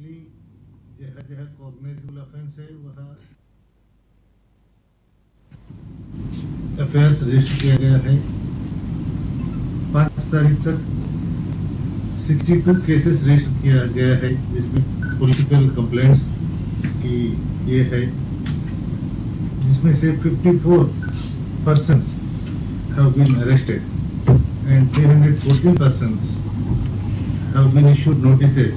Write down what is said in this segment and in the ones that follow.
जहाँ cognizable offence है वहाँ एफआईआर रजिस्टर किया गया है। 5 तारीख तक 62 केसेस रजिस्टर किया गया है, जिसमें पॉलिटिकल कंप्लेंट्स की ये है, जिसमें से 54 persons have been arrested and 314 persons have been issued notices.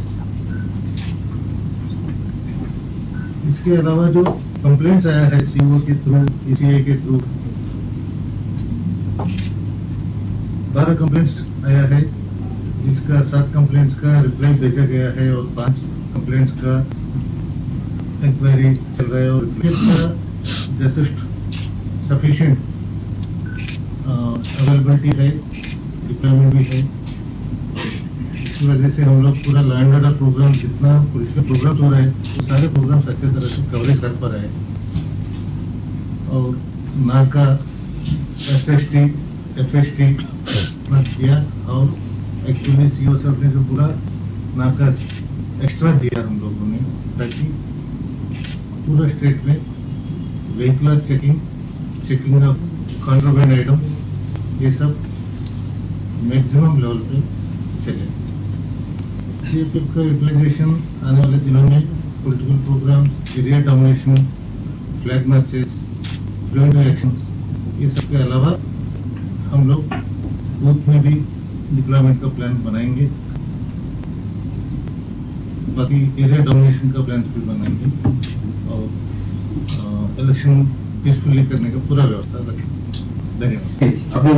इसके अलावा जो कंप्लेंट्स आया है सीओ के थ्रू, ईसीए के थ्रू 12 कंप्लेंट्स आया है, जिसका 7 कंप्लेंट्स का रिप्लाई भेजा गया है और 5 कंप्लेंट्स का इंक्वायरी चल रहा है और जथेष्ट सफिशिएंट अवेलेबिलिटी है, डिप्लॉयमेंट भी है। इस वजह से हम लोग पूरा लैंड ऑर्डर प्रोग्राम, जितना पॉलिटिकल प्रोग्राम्स हो रहे हैं वो सारे प्रोग्राम्स अच्छे तरह से कवरेज कर पा रहे हैं। और नाका, एसएसटी, एफएसटी किया और एक्चुअली सीओ साहब ने जो पूरा नाका एक्स्ट्रा दिया हम लोगों ने, ताकि पूरा स्टेट में व्हीकलर चेकिंग ऑफ कॉन्ट्राबैंड आइटम्स, ये सब मैक्सिमम लेवल पे चले। सीएपीएफ का यूटिलाइजेशन आने वाले दिनों में political programmes, area domination, flag marches, preventive actions, ये सब के अलावा हम लोग बूथ में भी डिप्लॉयमेंट का प्लान बनाएंगे। बाकी एरिया डोमिनेशन का प्लान भी बनाएंगे और इलेक्शन पीसफुली करने का पूरा व्यवस्था रखेंगे। धन्यवाद। अपने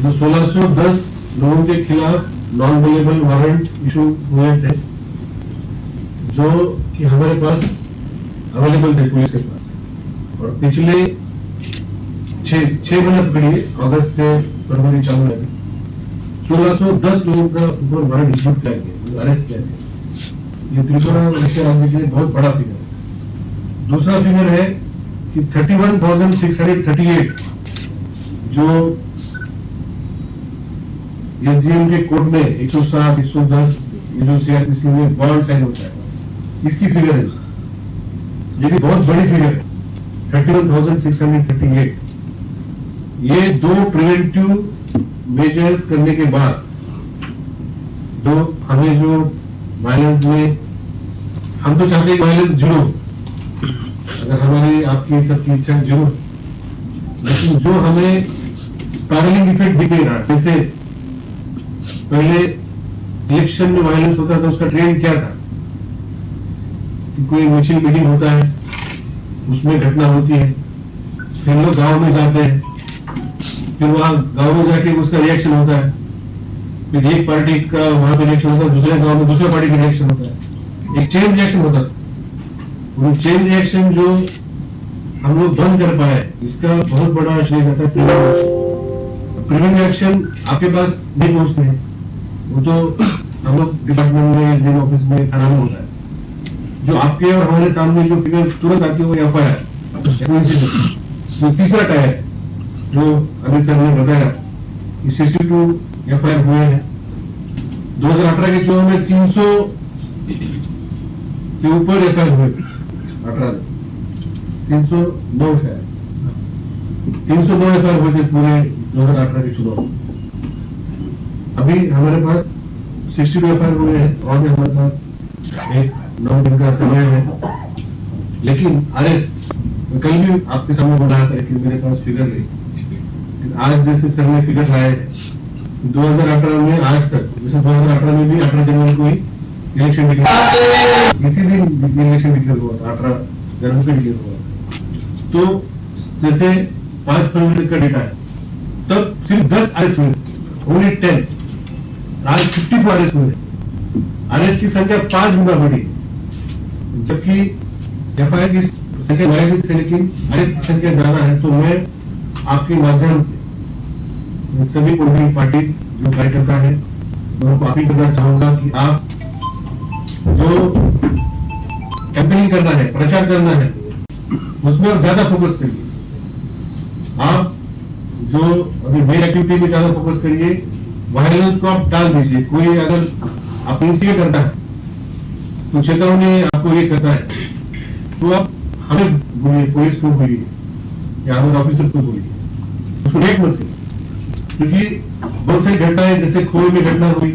1610 लोगों के खिलाफ नॉन अवेलेबल वारंट इशू हुए थे, जो कि हमारे पास अवेलेबल थे पुलिस के पास, और पिछले 6 महीने पकड़िए, अगस्त से फरवरी चालू है, 1610 लोगों का ऊपर वारंट इशू किया गया, अरेस्ट किया गया। ये त्रिपुरा राज्य के लिए बहुत बड़ा फिगर है। दूसरा फिगर है कि 31,638 जो एसडीएम के कोर्ट में 107, 110 ये जो सीआरपीसी में बॉन्ड साइन होता है, इसकी फिगर है, ये भी बहुत बड़ी फिगर है, 31,638। ये 2 प्रिवेंटिव मेजर्स करने के बाद, जो हमें जो वायलेंस में, हम तो चाहते हैं वायलेंस जीरो, अगर हमारी आपकी सबकी इच्छा जीरो, लेकिन जो हमें स्पाइरलिंग इफेक्ट दिख रहा है, जैसे पहले इलेक्शन में वायलेंस होता था, उसका ट्रेंड क्या था कि कोई मिছিল मीटिंग होता है, उसमें घटना होती है, फिर लोग गांव में जाते हैं, फिर वहां गांव में जाके उसका रिएक्शन होता है, फिर एक पार्टी का वहां पे रिएक्शन होता है, दूसरे गांव में दूसरे पार्टी का रिएक्शन होता है, एक चेन रिएक्शन होता है। वो चेन रिएक्शन जो हम लोग बंद कर पाए, इसका बहुत बड़ा श्रेय जाता है प्रिवेंटिव एक्शन। आपके पास नहीं पहुंचते हैं, वो तो हम लोग डिपार्टमेंट में, एसडीएम ऑफिस में, थाना में होता है। जो आपके और हमारे सामने जो फिगर तुरंत आती है वो एफआईआर। जो तीसरा टायर जो अमित सर ने बताया कि 62 एफआईआर हुए हैं 2018 के चुनाव में, 300 के ऊपर एफआईआर हुए, 309 शायद 309 एफआईआर हुए थे पूरे 2018 के चुनाव। अभी हमारे पास 62 एफआईआर हुए हैं और भी हमारे पास एक 9 दिन का समय है, लेकिन अरेस्ट कल भी आपके सामने बताया था कि मेरे पास फिगर नहीं, आज जैसे सर ने फिगर लाए 2018 में आज तक, जैसे 2018 में भी 18 जनवरी को ही इलेक्शन डिक्लेयर, इसी दिन इलेक्शन डिक्लेयर हुआ था, 18 जनवरी को डिक्लेयर हुआ। तो जैसे 5 फरवरी का डेटा है, तब सिर्फ 10 अरेस्ट हुए, ओनली 10। आज 54 अरेस्ट हुए, अरेस्ट की संख्या 5 गुना बढ़ी, जबकि एफआईआर की संख्या बढ़ी थी, लेकिन अरेस्ट की संख्या ज्यादा है। तो मैं आपके माध्यम से सभी पॉलिटिकल पार्टी जो कार्यकर्ता है उनको अपील करना चाहूंगा कि आप जो कैंपेनिंग करना है, प्रचार करना है, उसमें आप ज्यादा फोकस करिए। आप जो अभी मेन एक्टिविटी में ज्यादा फोकस करिए, वायलेंस को आप टाल दीजिए। कोई अगर आप इंस्टिगेट करता है तो चेतावनी आपको ये कहता है तो आप हमें बोलिए, पुलिस को बोलिए या हमारे ऑफिसर को बोलिए, उसको रेट मत करिए। क्योंकि बहुत सारी घटनाएं, जैसे खोई में घटना हुई,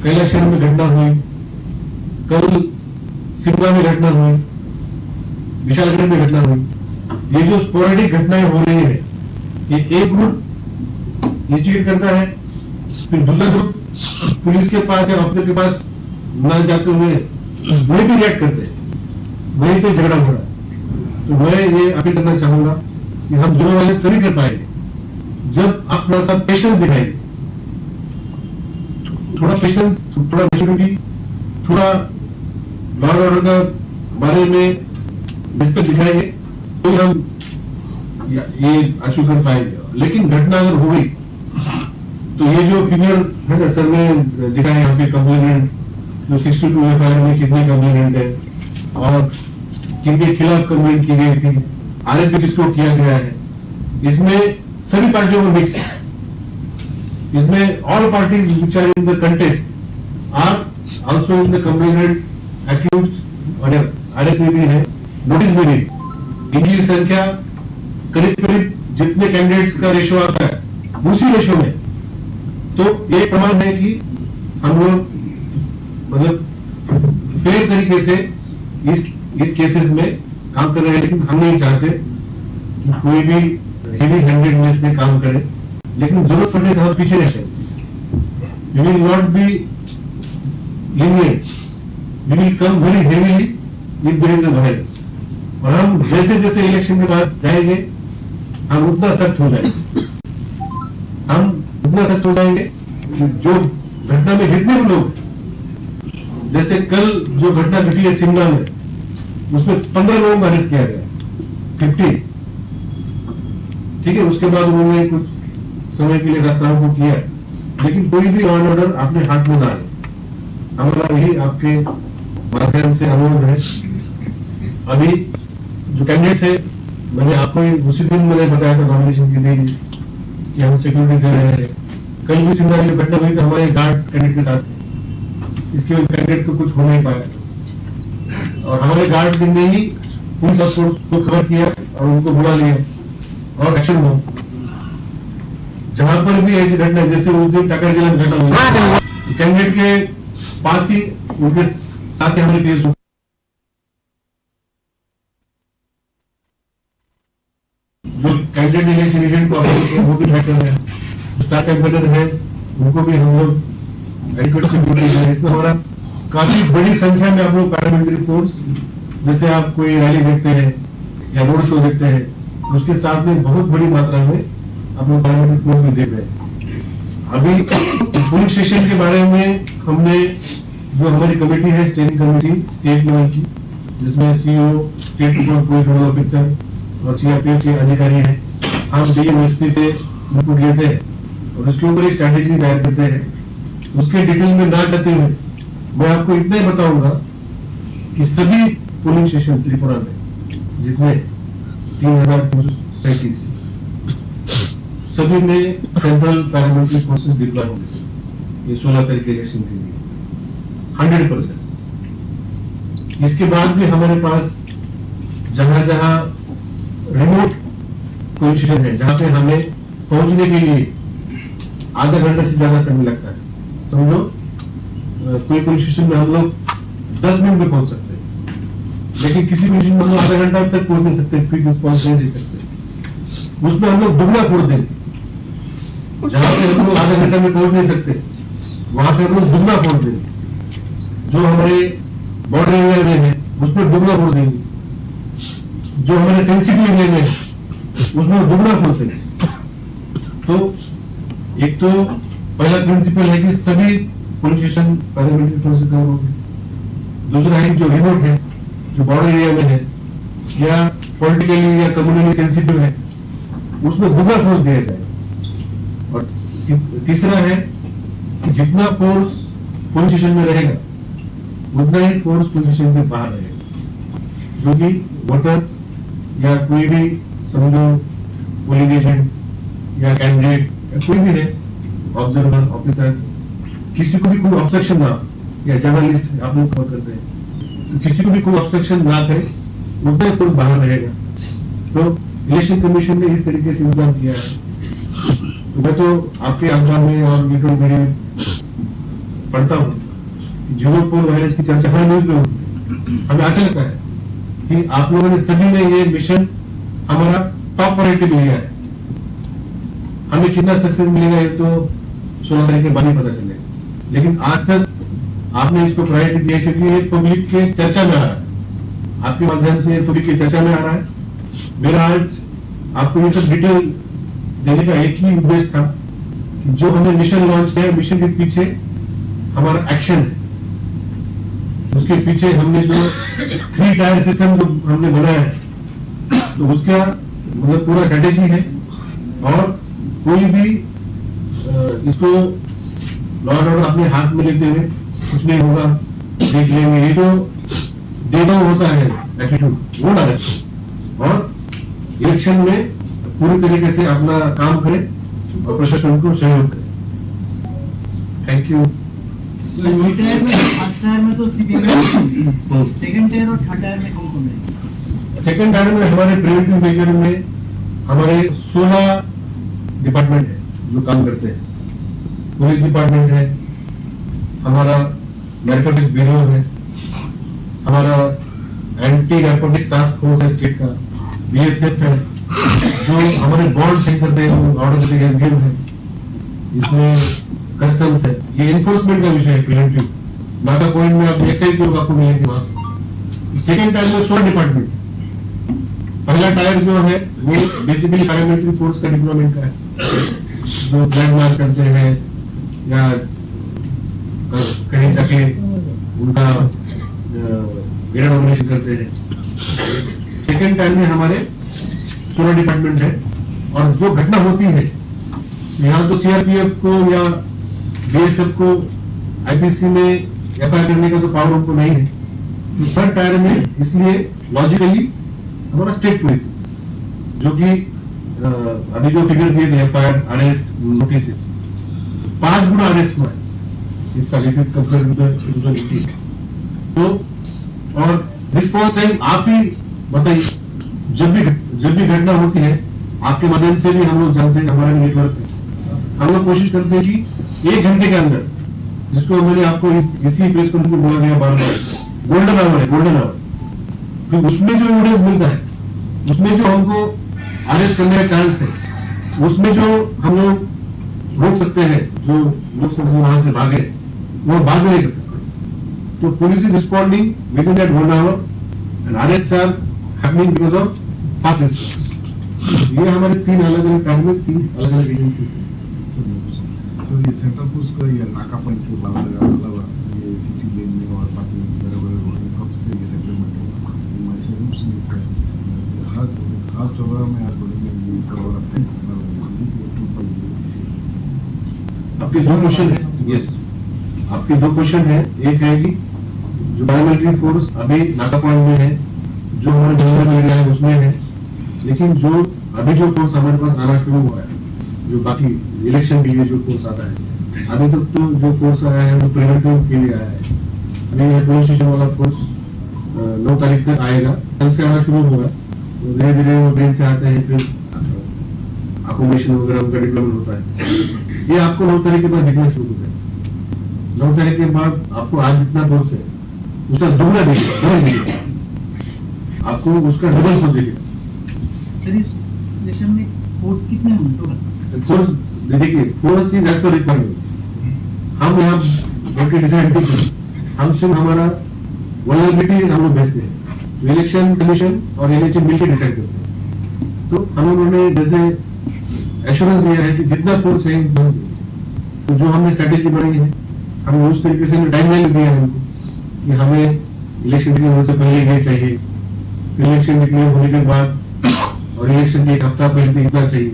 कैलाशहर में घटना हुई, कल शिमला में घटना हुई, विशालगढ़ में घटना हुई। ये जो स्पोरेडिक घटनाएं हो रही है, ये एक ग्रुप इंस्टिगेट करता है, फिर दूसरा ग्रुप पुलिस के पास या ऑफिसर के पास न जाते हुए वही भी रिएक्ट करते हैं, वहीं पे झगड़ा हो रहा है। तो मैं ये अपील करना चाहूंगा कि हम जो वायलेंस तभी कर पाएंगे जब आप थोड़ा सा पेशेंस दिखाएंगे, थोड़ा पेशेंस, थोड़ा मैच्योरिटी, थोड़ा लॉ एंड ऑर्डर का बारे में रिस्पेक्ट दिखाएंगे, तो हम ये अचीव कर पाएंगे। लेकिन घटना अगर हो गई तो ये जो फिगर है ना, सर ने दिखा है यहाँ पे कंप्लेनेंट जो 62 एफआईआर में कितने कंप्लेनेंट है और किनके खिलाफ कंप्लेंट की गई थी, आरएसपी किसको किया गया है, इसमें सभी पार्टियों को मिक्स है। इसमें all parties which are in the contest are also in the complainant accused और आरएसपी भी है, नोटिस भी नहीं। इनकी संख्या करीब करीब जितने कैंडिडेट्स का रेशो आता है उसी रेशो में, तो ये प्रमाण है कि हम लोग मतलब फेयर तरीके से इस केसेस में काम कर रहे हैं। लेकिन हम नहीं चाहते कि कोई भी हेवी हैंडेडनेस से काम करे, लेकिन जरूरत पड़ने से हम पीछे रहते हैं। We will not be lenient, we will come very heavily if there is a violence। और हम जैसे जैसे इलेक्शन के बाद जाएंगे हम उतना सख्त हो जाएंगे, हम उतना सख्त हो जाएंगे कि जो घटना में जितने भी लोग, जैसे कल जो घटना घटी है शिमला में, उसमें 15 लोगों को अरेस्ट किया गया, 50, ठीक है। उसके बाद उन्होंने कुछ समय के लिए रास्ता को किया, लेकिन कोई भी लॉ एंड ऑर्डर अपने हाथ में ना आए। हमारा यही आपके माध्यम से अनुरोध है। अभी जो कैंडिडेट्स है, मैंने आपको उसी दिन मैंने बताया था नॉमिनेशन के दिन कि हम सिक्योरिटी दे रहे हैं। कल भी शिमला में घटना हुई तो हमारे गार्ड कैंडिडेट के साथ, इसके वजह कैंडिडेट को कुछ हो नहीं पाया और हमारे गार्ड ने ही पुलिस फोर्स को खबर किया और उनको बुला लिया और एक्शन हुआ। जहां पर भी ऐसी घटना, जैसे उस दिन टाकर जिला में घटना हुई, कैंडिडेट के पास ही उनके साथ ही हमारे केस हुआ। जो कैंडिडेट इलेक्शन एजेंट को वो भी हैक कर रहे हैं, स्टार कैंपेनर है उनको भी हम लोग एडिक्वेट सिक्योरिटी दे रहे हैं। इसमें हमारा काफी बड़ी संख्या में आप लोग पैरामिलिट्री फोर्स, जैसे आप कोई रैली देखते हैं या रोड शो देखते हैं, उसके साथ में बहुत बड़ी मात्रा में आप लोग पैरामिलिट्री फोर्स भी देख रहे हैं। अभी पुलिस स्टेशन के बारे में हमने जो हमारी कमेटी है, स्टेटिंग कमेटी स्टेट लेवल की, जिसमें CEO, state police nodal officer और सीआरपीएफ के अधिकारी हैं, हम डीएमएसपी से इनपुट लेते हैं और उसके ऊपर एक स्ट्रैटेजी तैयार करते हैं। उसके डिटेल में ना जाते हुए मैं आपको इतना ही बताऊंगा कि सभी पोलिंग स्टेशन त्रिपुरा में जितने 3,237 सभी में सेंट्रल पैरामिलिट्री फोर्सेस डिप्लॉय होंगे ये 16 तारीख के इलेक्शन के लिए 100%। इसके बाद भी हमारे पास जहां जहां रिमोट पोलिंग स्टेशन है, जहां पे हमें पहुंचने के लिए आधा घंटा से ज्यादा समय लगता है, तो हम लोग कोई पोलिंग स्टेशन में हम लोग 10 मिनट में पहुंच सकते हैं, लेकिन किसी पोलिंग स्टेशन में हम लोग आधा घंटा तक पहुंच नहीं सकते, क्विक रिस्पॉन्स नहीं दे सकते। उसमें हम लोग दुगना फोड़ देंगे। जहां पे हम लोग आधा घंटा में पहुंच नहीं सकते, वहां पे हम लोग दुगना फोड़ देंगे। जो हमारे बॉर्डर एरिया में है उसमें दुगना फोड़ देंगे, जो हमारे सेंसिटिव एरिया में है उसमें दुगना फोड़ देंगे। तो एक तो पहला प्रिंसिपल है कि सभी पुलिस स्टेशन पैरामिलिट्री फोर्स से कवर होंगे। दूसरा है जो रिमोट है, जो बॉर्डर एरिया में है या पॉलिटिकली या कम्युनली सेंसिटिव है, उसमें दुगना फोर्स दिया जाए। और तीसरा है कि जितना फोर्स पुलिस स्टेशन में रहेगा उतना ही फोर्स पुलिस स्टेशन के बाहर रहेगा, जो कि वोटर या कोई भी समझो पोलिंग एजेंट या कैंडिडेट या कोई भी है, ऑब्जर्वर ऑफिसर, किसी को भी कोई ऑब्जेक्शन ना, या जर्नलिस्ट आप लोग कवर करते हैं, तो किसी को भी कोई ऑब्स्ट्रक्शन ना करे, उतना ही कोर्स बाहर रहेगा। तो इलेक्शन कमीशन ने इस तरीके से इंतजाम किया है। तो मैं तो आपके अखबार में और मीडिया में पढ़ता हूँ कि जीरोपोल वायरस की चर्चा हर न्यूज में होती है। हमें अच्छा लगता है कि आप लोगों ने सभी ने ये मिशन हमारा टॉप प्रायोरिटी में लिया है। हमें कितना सक्सेस मिलेगा ये तो 16 तारीख के बाद ही पता चलेगा, लेकिन आज तक आपने इसको प्रायोरिटी दिया क्योंकि ये पब्लिक के चर्चा में आ रहा है, आपके माध्यम से पब्लिक की चर्चा में आ रहा है। मेरा आज आपको ये सब डिटेल देने का एक ही उद्देश्य था कि जो हमने मिशन लॉन्च किया, मिशन के पीछे हमारा एक्शन है, उसके पीछे हमने जो 3 टायर सिस्टम जो हमने बनाया है, तो उसका मतलब पूरा स्ट्रेटेजी है। और कोई भी इसको लॉ एंड ऑर्डर अपने हाथ में लेते हुए कुछ नहीं होगा, देख लेंगे, ये जो देना होता है एटीट्यूड वो ना रखें और इलेक्शन में पूरी तरीके से अपना काम करें और प्रशासन को सहयोग करें। Thank you. टायर में फर्स्ट टायर में तो सीपीएम है, सेकंड टायर और थर्ड टायर में कौन कौन है? सेकंड टायर में हमारे प्रिवेंटिव मेजर में हमारे 16 डिपार्टमेंट है जो काम करते हैं। पुलिस डिपार्टमेंट है, हमारा नैरकोटिक्स ब्यूरो है, हमारा एंटी नैरकोटिक्स टास्क फोर्स है स्टेट का, बीएसएफ है, जो हमारे बॉन्ड चेक करते हैं ऑर्डर से एसडीएम है, इसमें कस्टम्स है। ये एनफोर्समेंट का विषय है प्रिवेंटिव। नाका पॉइंट में आप एक्साइज लोग आपको मिलेंगे वहां। सेकेंड टायर में 16 डिपार्टमेंट। पहला टायर जो है वो बेसिकली पैरामिलिट्री फोर्स का डिप्लॉयमेंट का है, जो फ्लैग मार्च करते हैं या कहीं जाके उनका ग्रेनेड ऑपरेशन करते हैं। सेकेंड टायर में हमारे 16 डिपार्टमेंट है और जो घटना होती है यहाँ तो सीआरपीएफ को या बीएसएफ को आईपीसी में एफआईआर करने का तो पावर उनको नहीं है। थर्ड टायर में इसलिए लॉजिकली हमारा स्टेट पुलिस जो कि अभी जो फिगर दिए थे एफआईआर अरेस्ट नोटिस 5 गुना अरेस्ट हुआ है इस साल कंपेयर टू 2018। तो और रिस्पॉन्स टाइम आप ही बताइए, जब भी घटना होती है आपके माध्यम से भी हम लोग जानते हैं, हमारा नेटवर्क है, हम लोग कोशिश करते हैं कि 1 घंटे के अंदर, जिसको मैंने आपको इसी प्रेस कॉन्फ्रेंस में बोला गया बार-बार, गोल्डन आवर है, गोल्डन आवर। तो उसमें जो एविडेंस मिलता है, उसमें जो हमको अरेस्ट करने का चांस है, उसमें जो हम लोग रोक सकते हैं, जो लोग सब वहां से भागे वो भाग नहीं कर सकते। तो police is responding within that 1 hour and arrest are happening because of fast response. ये हमारे 3 अलग-अलग काम में 3 अलग-अलग एजेंसी है। तो ये सेंट्रल पुलिस को ये नाका पॉइंट के अलावा ये सिटी लेन में और बाकी बड़े-बड़े रोड में कब से ये डेवलपमेंट होगा? वैसे रूप से इस खास चौराहा में आज बड़ी ये करवा रखते हैं आपके 2 क्वेश्चन है। यस, आपके 2 क्वेश्चन है। एक है कि जो पैरामिलिट्री फोर्स अभी नाका पॉइंट में है, जो हमारे जनरल एरिया है उसमें है, लेकिन जो अभी जो फोर्स हमारे पास आना शुरू हुआ है, जो बाकी इलेक्शन के लिए जो फोर्स आता है, अभी तक तो जो फोर्स आया है वो प्रिवेंटिव के लिए आया है। अभी पुलिस स्टेशन वाला फोर्स 9 तारीख तक आएगा, कल से आना शुरू होगा। तो धीरे धीरे वो ट्रेन से आते हैं, फिर अकोमोडेशन वगैरह उनका डिप्लॉयमेंट होता है। ये आपको 9 तारीख के बाद दिखना शुरू हो जाएगा। 9 तारीख के बाद आपको आज जितना फोर्स है उसका दोगुना दिखेगा, आपको उसका डबल फोर्स दिखेगा। सर इस इलेक्शन में फोर्स कितने होंगे टोटल? फोर्स देखिए, force is as per requirement. हम यहाँ बैठ के डिसाइड नहीं करते, हम सिर्फ हमारा वल्नरेबिलिटी हम लोग भेजते हैं, इलेक्शन कमीशन और इलेक्शन मिलकर डिसाइड करते हैं। तो हम लोगों ने जैसे एश्योरेंस दिया है कि जितना फोर्स है तो जो हमने स्ट्रेटेजी बनाई है, हमें उस तरीके से टाइमलाइन दिया है उनको कि हमें इलेक्शन डिक्लेयर होने से पहले ये चाहिए, इलेक्शन डिक्लेयर होने के बाद और इलेक्शन के 1 हफ्ता पहले इतना चाहिए,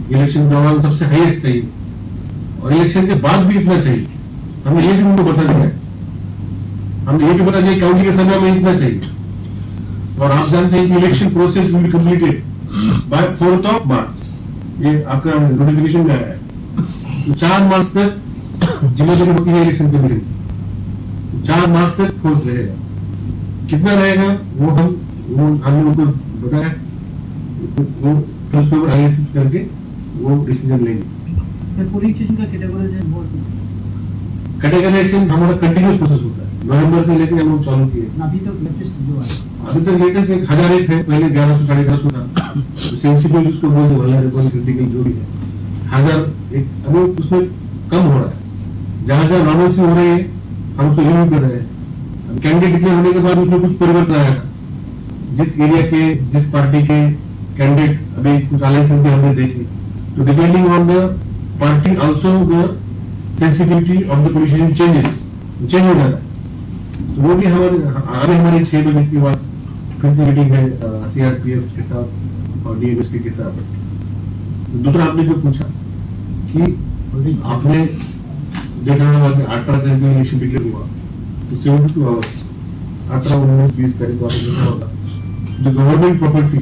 इलेक्शन के दौरान सबसे हाईएस्ट चाहिए और इलेक्शन के बाद भी इतना चाहिए। हमने ये भी उनको बता दिया है, हमने ये भी बता दिया काउंटिंग के समय में इतना चाहिए। और आप जानते हैं कि election process will be completed by 4 मार्च। ये आपका नोटिफिकेशन में आया है। तो 4 मार्च तक जिम्मेदारी होती है इलेक्शन कमीशन। 4 मार्च तक फोर्स रहेगा। कितना रहेगा वो हम लोगों को बताया, वो फिर उसके ऊपर एनालिसिस करके वो डिसीजन लेंगे। फिर पुलिस स्टेशन का कैटेगराइजेशन कैटेगराइजेशन हमारा कंटिन्यूस प्रोसेस होता है, नवंबर से लेकर हम लोग चालू किए। अभी तक लेटेस्ट जो है अभी तक लेटेस्ट 1001 है, पहले 1100 1150 था। सेंसिटिव जिसको बोलते हैं वल्नरेबल क्रिटिकल जो भी है 1001, अभी उसमें कम हो रहा है। जहाँ जहाँ नॉर्मल हो रही है हम उसको रिव्यू कर रहे हैं। कैंडिडेट डिक्लेयर होने के बाद उसमें कुछ परिवर्तन आएगा, जिस एरिया के जिस पार्टी के कैंडिडेट, अभी कुछ अलायंसेस भी हमने देखे, तो depending on the party also the sensitivity of the position change हो जाता है। तो वो भी हमारे 6 बजे के बाद फिर से मीटिंग है सीआरपीएफ के साथ और डीएसपी के साथ। तो दूसरा आपने जो पूछा कि आपने देखा होगा कि 18 तारीख को इलेक्शन डिक्लेयर हुआ, तो 72 आवर्स 18, 19, 20 तारीख को आपने देखा होगा जो गवर्नमेंट प्रॉपर्टी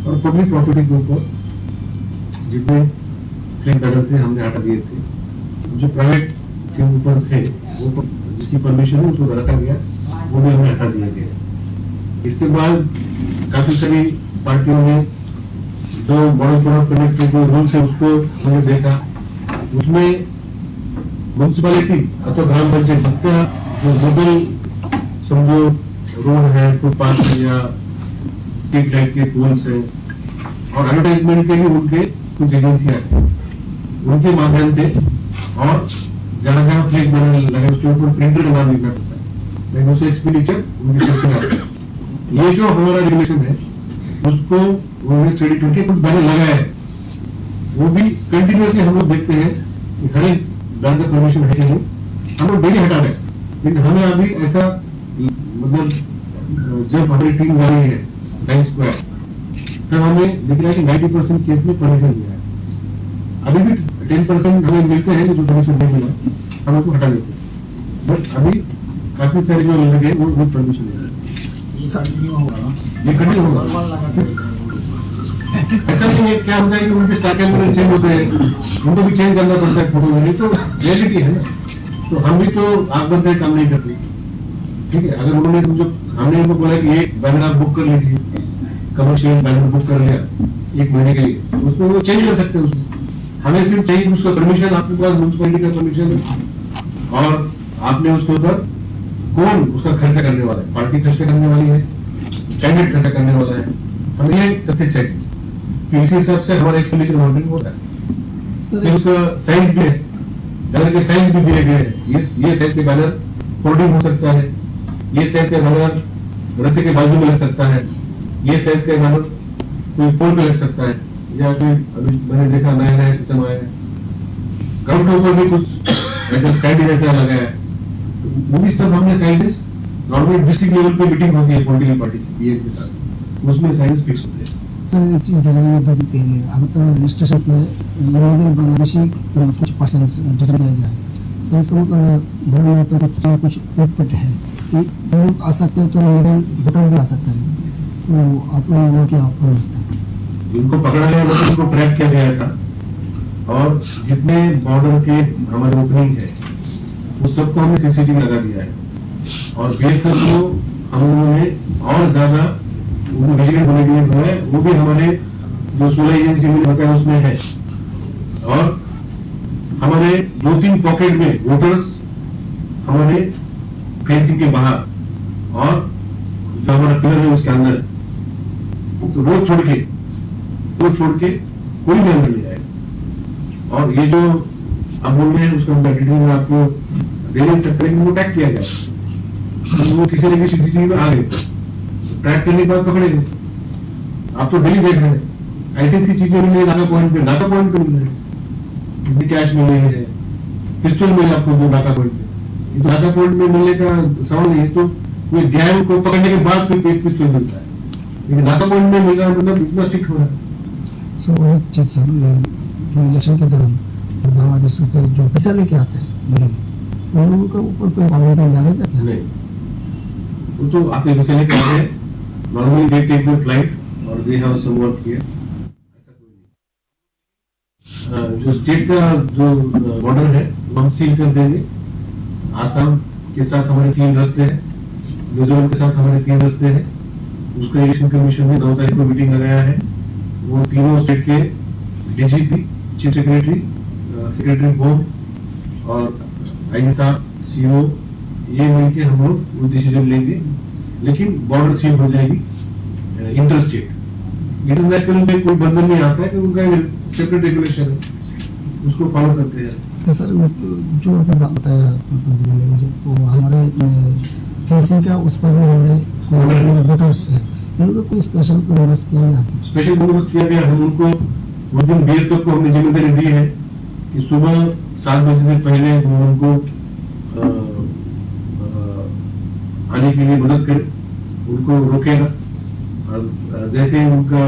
और पब्लिक प्रॉपर्टी के ऊपर जितने फ्लैग बैनर थे हमने हटा दिए थे। जो प्राइवेट के ऊपर थे वो जिसकी परमिशन है उसको रखा गया, वो भी हमें हटा दिया गया। इसके बाद काफी सारी पार्टियों ने जो बड़े कनेक्ट के जो रूल्स है उसको हमने देखा। उसमें म्यूनसिपैलिटी अथवा ग्राम पंचायत जिसका जो लोकल समझो रोड है, फुटपाथ है या स्ट्रीट लाइट के पोल्स है और एडवर्टाइजमेंट के लिए उनके कुछ एजेंसियां हैं, उनके माध्यम से और जहाँ जहाँ फ्लैग बैनर लगे उसके ऊपर प्रिंटर का नाम लिखना पड़ता है, लेकिन उसे एक्सपेंडिचर उनके पैसे आते हैं। ये जो हमारा रेगुलेशन है उसको उन्होंने स्टडी करके कुछ बैनर लगाया है, वो भी कंटिन्यूसली हम लोग देखते हैं कि हर एक बैंक का परमिशन है कि नहीं, हम लोग डेली हटा रहे हैं। लेकिन हमें अभी ऐसा मतलब जब हमारी टीम जा रही है टाइम स्क्वायर, तब हमें दिख रहा है कि 90% केस में परमिशन दिया है। अभी भी 10% हमें मिलते हैं जो परमिशन नहीं मिला, हम उसको हटा देते हैं। बट अभी काफी सारे जो लगे वो परमिशन दे रहे हैं। ये कंटिन्यू होगा ना? ये कंटिन्यू होगा। ऐसा नहीं है, क्या होता है कि उनके स्टाक एलिमेंट चेंज होते हैं, उनको भी चेंज करना पड़ता है फोटो में, तो रियलिटी है ना। तो हम भी तो आग बंद करके काम नहीं करते, ठीक है। अगर उन्होंने समझो हमने उनको बोला कि एक बैनर आप बुक कर लीजिए, कमर्शियल बैनर बुक कर लिया 1 महीने के लिए, उसमें वो चेंज कर सकते हैं। उसमें हमें सिर्फ चाहिए उसका परमिशन, आपके पास म्यूनसिपैलिटी का परमिशन है और आपने उसके ऊपर कौन उसका खर्चा करने वाला है, पार्टी खर्चा करने वाली है, कैंडिडेट खर्चा करने वाला है, हमें ये तथ्य चाहिए। तो इसी हिसाब से हमारा एक्सपेंडिचर मॉनिटरिंग होता है। फिर उसका साइज भी है, बैनर के साइज भी दिए गए हैं। ये साइज के बैनर होर्डिंग हो सकता है, ये साइज का बैनर रास्ते के बाजू में लग सकता है, ये साइज का बैनर कोई पोल पे लग सकता है, या फिर अभी मैंने देखा नया सिस्टम आया है ग्राउंड के ऊपर भी कुछ ऐसा स्टैंड जैसा लगा है। वो भी सब हमने साइजेस नॉर्मली डिस्ट्रिक्ट लेवल पे मीटिंग होती है पॉलिटिकल पार्टी की के साथ, उसमें साइज फिक्स होते हैं। सर एक चीज़ देखिए, 2 दिन पहले अब तो रजिस्ट्रेशन से इलीगल बांग्लादेशी कुछ पर्सन डिटेन किया गया है। सर इसका मतलब भर में तो कुछ पेट है कि लोग आ सकते हैं, तो इलीगल वोटर भी आ सकता है, तो आप लोगों की आप व्यवस्था है? इनको पकड़ने वाले इनको ट्रैक किया गया था और जितने बॉर्डर के हमारे ओपनिंग है वो सबको हमने सीसीटीवी लगा दिया है और बीएसएफ को हम लोगों ने और ज्यादा विजिलेंट होने के लिए बोला है। वो भी हमारे जो 16 एजेंसी में होता है उसमें है और हमारे 2-3 पॉकेट में वोटर्स हमारे फेंसिंग के बाहर और जो हमारा पिलर है उसके अंदर, तो रोड छोड़ के कोई भी अंदर नहीं आएगा। और ये जो आप बोल रहे हैं उसका डिटेल में आपको दे नहीं सकते, लेकिन वो टैग किया गया, वो किसी न किसी सीसीटीवी में आ गए, ट्रैक करने के बाद पकड़े गए। आप तो डेली देख रहे हैं ऐसी ऐसी चीजें मिल रही नाका पॉइंट पे मिल रहे, कैश मिल रही है, पिस्तौल मिले आपको 2 नाका पॉइंट पे। तो नाका पॉइंट में मिलने का सवाल नहीं है, तो कोई गैंग को पकड़ने के बाद फिर एक पिस्तौल मिलता है, लेकिन नाका पॉइंट में मिल रहा है मतलब इतना स्ट्रिक्ट हो रहा है। सर एक चीज़ सर, जो इलेक्शन के दौरान बांग्लादेश से जो पैसा लेके आते हैं उन लोगों के ऊपर कोई पाबंदी लगाएगा क्या? नहीं, वो तो आते विषय लेके आते हैं, normally they take the flight और they have some work here, ऐसा कोई नहीं। जो स्टेट का जो बॉर्डर है वो हम सील कर देंगे, आसाम के साथ हमारे 3 रास्ते हैं, मिजोरम के साथ हमारे 3 रास्ते हैं। उसका इलेक्शन कमीशन ने 9 तारीख को मीटिंग लगाया है। वो तीनों स्टेट के DGP, chief secretary, secretary home और आईजी साहब, सीओ, ये मिलके हम लोग वो डिसीजन लेंगे। लेकिन बॉर्डर सील हो जाएगी इंटर स्टेट। इंटरनेशनल में कोई बंधन नहीं आता है कि उनका सेपरेट रेगुलेशन है, उसको फॉलो करते हैं। तो सर जो आपने बताया मुझे, तो हमारे फेंसिंग का उस पर भी हमारे वोटर्स है, इन लोगों को कोई स्पेशल बंदोबस्त किया गया है? स्पेशल बंदोबस्त किया गया है। उनको उस दिन बीएसएफ को हमने जिम्मेदारी दी है कि सुबह 7 बजे से पहले वो उनको आने के लिए मदद करे, उनको रोकेगा और जैसे ही उनका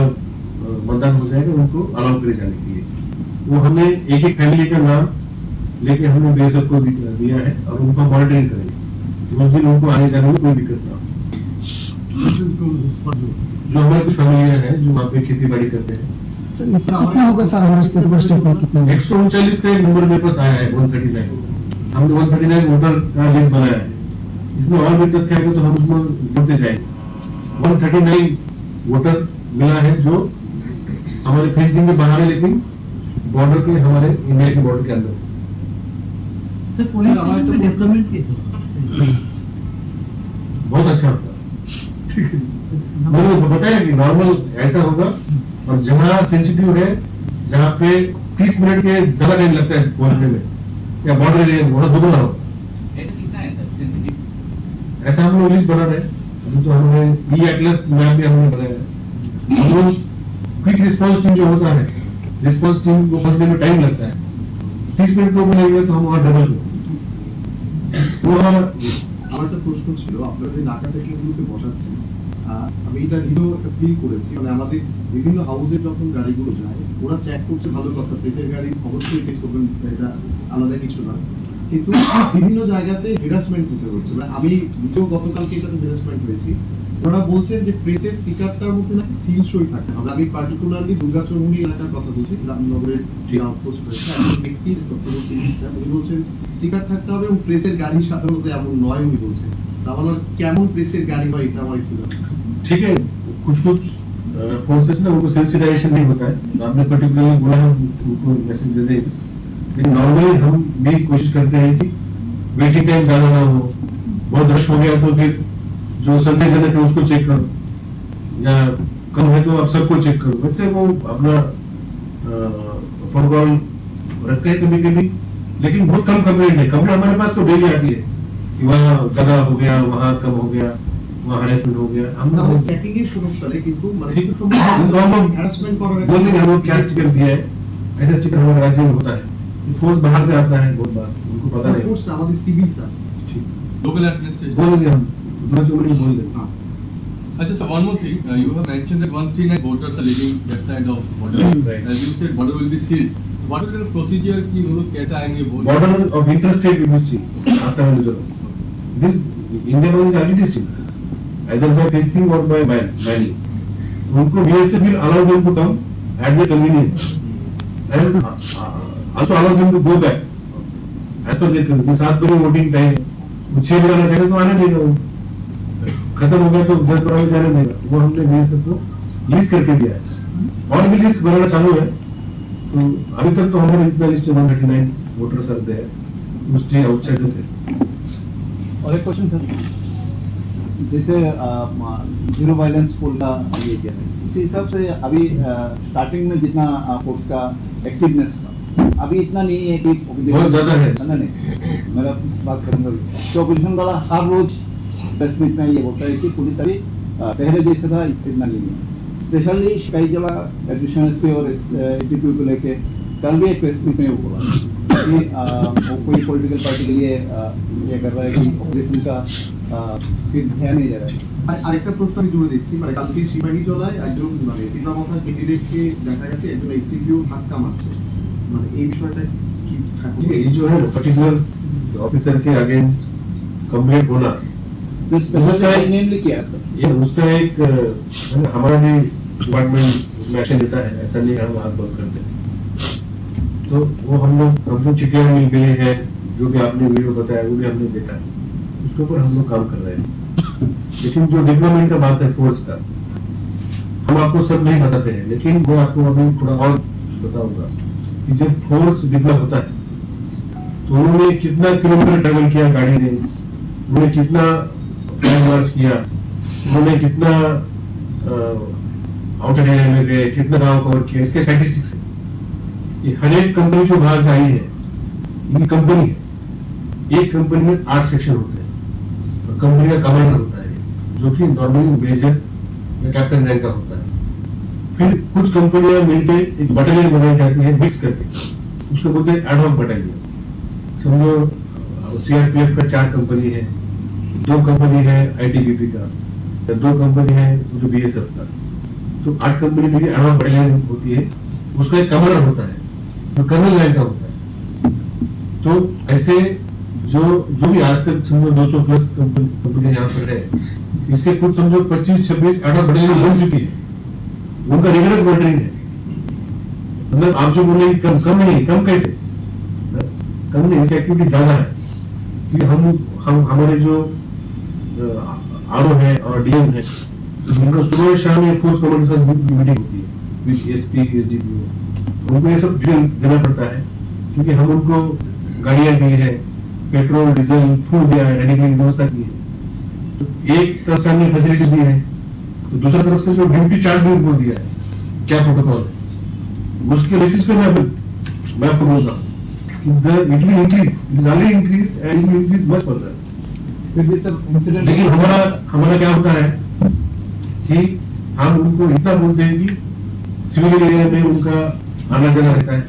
मतदान हो जाएगा उनको अलाउ करे जाने के लिए। वो हमने एक एक फैमिली का नाम लेके हमने बीएसएफ को दिया है और उनका मॉनिटरिंग करेंगे उस दिन उनको आने जाने में कोई दिक्कत ना हो। जो हमारे कुछ फैमिलियां हैं जो वहाँ पे खेती बाड़ी करते हैं। सर कितना होगा सर हमारे स्टेट में कितना? 139 का एक नंबर मेरे पास आया है, 139। हमने 139 वोटर का लिस्ट बनाया है। इसमें और भी तथ्य आएंगे तो हम उसमें जोड़ते जाएंगे। 139 वोटर मिला है जो हमारे फेंसिंग के बाहर है, लेकिन बॉर्डर के हमारे इंडिया के बॉर्डर के अंदर। सर पुलिस में डेवलपमेंट कैसे होगा? बहुत अच्छा होगा। मैंने बताया कि नॉर्मल ऐसा होगा, और जहाँ सेंसिटिव है, जहाँ पे 30 मिनट के ज्यादा टाइम लगता है पहुंचने में, या बॉर्डर एरिया वहाँ दुगना होगा। ऐसा हम लोग लिस्ट बना रहे हैं। अभी तो हमने ई एटलस मैप भी हमने बनाया है। हम लोग क्विक रिस्पांस टीम जो होता है, रिस्पांस टीम को पहुंचने में टाइम लगता है, 30 मिनट लोग लगेगा तो हम वहाँ डबल वो हमारा। আমার একটা প্রশ্ন ছিল, আপনারা যে নাকা সাইকেলগুলোতে বসাচ্ছেন, আমি এটা নিজেও একটা ফিল করেছি। মানে আমাদের বিভিন্ন হাউসে যখন গাড়িগুলো যায়, ওরা চেক করছে, ভালো কথা, প্রেসের গাড়ি অবশ্যই চেক করবেন, এটা আলাদা কিছু না। কিন্তু বিভিন্ন জায়গাতে হ্যারাসমেন্ট হতে হচ্ছে। মানে আমি নিজেও গতকালকে এটাতে হ্যারাসমেন্ট হয়েছি। ওরা বলছেন যে প্রেসের স্টিকারটার মধ্যে নাকি সিল সই থাকে। আমি পার্টিকুলারলি দুর্গাচরণী এলাকার কথা বলছি, রামনগরের যে আউটপোস্ট রয়েছে, একজন ব্যক্তির বক্তব্য সিরিজটা উনি বলছেন স্টিকার থাকতে হবে এবং প্রেসের গাড়ি সাধারণত এমন নয় উনি বলছেন। তা আমার কেমন প্রেসের গাড়ি হয় এটা আমার একটু ठीक है। कुछ कुछ फोर्सेस ना उनको सेंसिटाइजेशन नहीं होता है, तो आपने पर्टिकुलरली बोला है उनको मैसेज दे देंगे। लेकिन नॉर्मली हम भी कोशिश करते हैं कि वेटिंग टाइम ज्यादा ना हो। बहुत रश हो गया तो फिर जो संदेहजनक है उसको चेक करो, या कम है तो आप सबको चेक करो। वैसे वो अपना प्रोटोकॉल रखते हैं कभी कभी, लेकिन बहुत कम कंप्लेंट है। कंप्लेंट हमारे पास तो डेली आती है कि वहाँ ज्यादा हो गया, वहाँ कम हो गया, वहाँ हरेसमेंट हो गया। हम लोग চেকিং এর সমস্যা নেই, কিন্তু মানে ठीक একটু है, সমস্যা हम लोग হ্যারাসমেন্ট করার बोल देंगे हम लोग क्या स्टिकर दिया है। ऐसा स्टिकर हमारे राज्य में होता है, फोर्स बाहर से आता है बहुत बार, उनको पता नहीं। ফোর্স না, আমাদের সিভিল স্টাফ। ठीक, Local administration. बोल देंगे हम, दूसरा चोरी बोल देंगे। Achha, sir, one more thing. You have mentioned that 139 voters are living that side of border. Right. As you said, border will be sealed. What will be the procedure कि वो लोग कैसे आएंगे vote? Border of interstate will be sealed, Assam and Mizoram. This India was already sealed, either by fencing or by banning. उनको BSF will allow them to come at their convenience, and also allow them to go back as per their convenience। 7 बजे voting time, 6 बजे आना चाहिए तो आना चाहिए, वो खत्म हो गया तो 10 बजे जाने देगा। वो हमने BSF को लिस्ट करके दिया है, और भी लिस्ट बनाना चालू है। तो अभी तक तो हमारे इतना list 139 voters are there who stay outside the fence। और एक क्वेश्चन सर, जैसे जीरो वायलेंस पोल का ये किया है, उसी हिसाब से अभी स्टार्टिंग में जितना फोर्स का एक्टिवनेस था, अभी इतना नहीं है कि बहुत ज्यादा है। नहीं, मेरा बात करूंगा तो ऑपोजिशन वाला हर रोज प्रेस मीट में ये बोलता है कि पुलिस अभी पहले जैसा था इतना नहीं है। स्पेशली कई जगह एडमिशन एसपी और एटीपी को लेके कल भी एक प्रेस मीट में वो बोला कि वो कोई पॉलिटिकल पार्टी के लिए ये कर रहा है कि ऑपोजिशन का फिर ध्यान नहीं दे रहा है। আরেকটা প্রশ্ন আমি জুড়ে দিচ্ছি। মানে কালকে সিপাহীজলায় একজন মানে পিতামাতার ক্যান্ডিডেটকে দেখা গেছে একজন এসডিপিও ধাক্কা মারছে। মানে এই বিষয়টা কি থাকে? ये जो है पर्टिकुलर ऑफिसर के अगेंस्ट कंप्लेंट होना, तो स्पेशली नेमली किया सर, ये उसका एक हमारा भी डिपार्टमेंट एक्शन लेता है। ऐसा नहीं हम हाथ बंद करते। तो वो हम लोग चिट्ठियां मिल गई है, जो भी आपने वीडियो बताया वो भी हमने देखा है। उसके ऊपर हम लोग काम कर रहे हैं। लेकिन जो डिप्लॉयमेंट का बात है फोर्स का, हम आपको सब नहीं बताते हैं, लेकिन मैं आपको अभी थोड़ा और बताऊंगा कि जब फोर्स डिप्लॉय होता है तो उन्होंने कितना किलोमीटर ट्रेवल किया गाड़ी ने, उन्होंने कितना फ्लैग मार्च किया, उन्होंने कितना आउटर एरिया में गए, कितना गांव कवर किया, इसके स्टैटिस्टिक्स है। ये हर एक कंपनी जो बाहर से आई है, ये कंपनी है, एक कंपनी में 8 सेक्शन होते हैं और कंपनी का कमांडर होता है जो कि नॉर्मली मेजर या कैप्टन रैंक का होता है। फिर कुछ कंपनियां मिलकर एक बटालियन बनाई जाती है मिक्स करके, उसको बोलते हैं एडहॉक बटालियन। समझो सीआरपीएफ का 4 कंपनी है, 2 कंपनी है आईटीबीपी का, 2 कंपनी है जो बीएसएफ का, तो 8 कंपनी की एडहॉक बटालियन होती है। उसका एक कमांडर होता है जो कर्नल रैंक का होता है। तो ऐसे जो भी आज तक समझो 200 प्लस कंपनी यहाँ पर है, इसके कुछ समझो 25-26 एडहॉक बटालियन बन चुकी है, उनका रिगरस मॉनिटरिंग है। मतलब आप जो बोले कम नहीं, कम कैसे कम नहीं, इसकी एक्टिविटी ज्यादा है क्योंकि हम हमारे जो आरओ है और डीएम है, उनको सुबह शाम में फोर्स कमांडर के साथ मीटिंग होती है विद एसपी एसडीपीओ, उनको ये सब डिटेल देना पड़ता है क्योंकि हम उनको गाड़ियां दी है, पेट्रोल डीजल फूड दिया है, रहने की व्यवस्था की है। तो एक तरफ से हमने फैसिलिटी दी है, तो दूसरा तरफ से जो ड्यूटी चार्ज भी उनको दिया है, क्या प्रोटोकॉल है, उसके बेसिस पे मैं आपको बोल रहा हूँ it will increase, it is already increased and it will increase much further. लेकिन हमारा क्या होता है कि हम उनको इतना बोलते हैं कि सिविलियन एरिया में उनका आना जाना रहता है,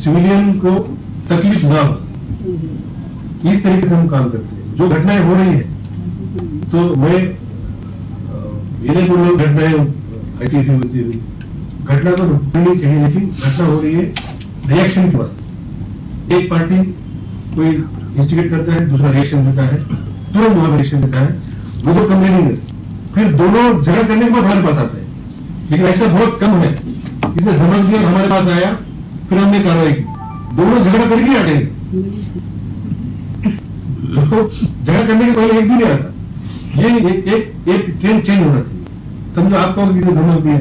सिविलियन को तकलीफ ना हो, इस तरीके से हम काम करते हैं। जो घटनाएं हो रही है तो मैं ये नहीं बोल रहा हूँ घटनाएं ऐसी थी, घटना तो नहीं चाहिए, लेकिन घटना हो रही है रिएक्शन की वजह, एक पार्टी कोई इंस्टिगेट करता है, दूसरा रिएक्शन देता है, तुरंत वहां रिएक्शन देता है, वो तो कंप्लेनिंग, फिर दोनों झगड़ा करने के बाद हमारे पास आते हैं। लेकिन ऐसा बहुत कम है, इसने समझ दिया हमारे पास आया, फिर हमने कार्रवाई की, दोनों झगड़ा करके हटेंगे, तो झगड़ा करने के पहले एक भी नहीं आता। ये एक ट्रेंड चेंज होना चाहिए। समझो आपको किसी समझ दिया,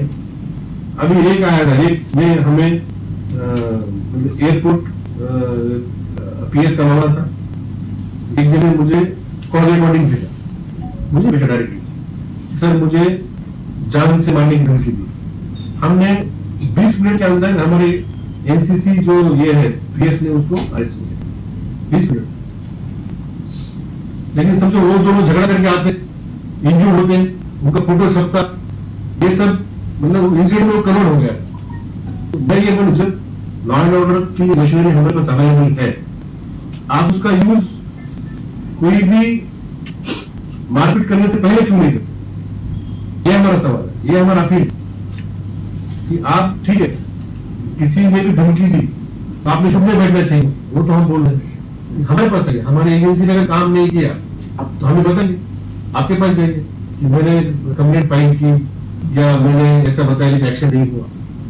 अभी एक आया था, ये हमें एयरपोर्ट पीएस का मामला था, एक जगह मुझे कॉल रिकॉर्डिंग भेजा, मुझे भेजा डायरेक्टली, सर मुझे जान से मारने की धमकी दी। हमने 20 मिनट के अंदर हमारे एनसीसी जो ये है पीएस ने उसको अरेस्ट किया, 20 मिनट। लेकिन समझो वो दोनों झगड़ा करके आते, इंजूर्ड होते, उनका फोटो छपता, ये सब मतलब इंसिडेंट में करोड़ हो गया। तो मैं ये बोलूं, जब लॉ एंड ऑर्डर की मशीनरी हमारे पास अवेलेबल है, आप उसका यूज कोई भी मारपीट करने से पहले क्यों नहीं करते? ये हमारा सवाल है, ये हमारा अपील कि आप ठीक है किसी ने भी धमकी दी तो आपने चुप में बैठना चाहिए, वो तो हम बोल रहे हैं। हमारे पास है, हमारी एजेंसी ने अगर काम नहीं किया तो हमें बताइए, आपके पास जाइए कि मैंने कंप्लेंट फाइल की या मैंने ऐसा बताया लेकिन एक्शन नहीं हुआ।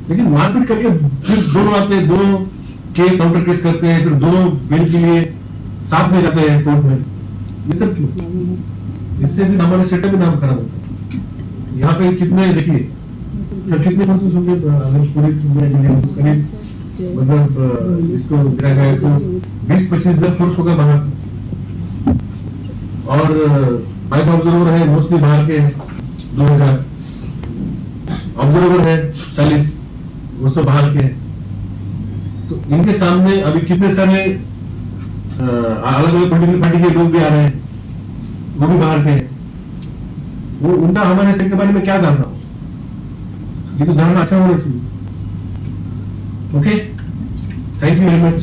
लेकिन मारपीट करके फिर दोनों आते हैं, दोनों केस काउंटर केस करते हैं, फिर दोनों बेल के लिए साथ में जाते हैं कोर्ट में, ये सब क्यों? इससे भी हमारे सेटअप में नाम खराब होता है। यहाँ पे कितने देखिए सर, कितने संसद होंगे पूरी करीब, मतलब इसको गिरा गया तो 20-25 हजार फोर्स होगा बाहर, और बाइक ऑब्जर्वर है मोस्टली बाहर के 2000 ऑब्जर्वर है, 40 वो सब बाहर के हैं। तो इनके सामने अभी कितने सारे अलग अलग पॉलिटिकल पार्टी के लोग भी आ रहे हैं, वो भी बाहर के हैं। वो उनका हमारे स्टेट के बारे में क्या धारणा हो, ये तो धारणा अच्छा होना चाहिए। Okay, thank you very much.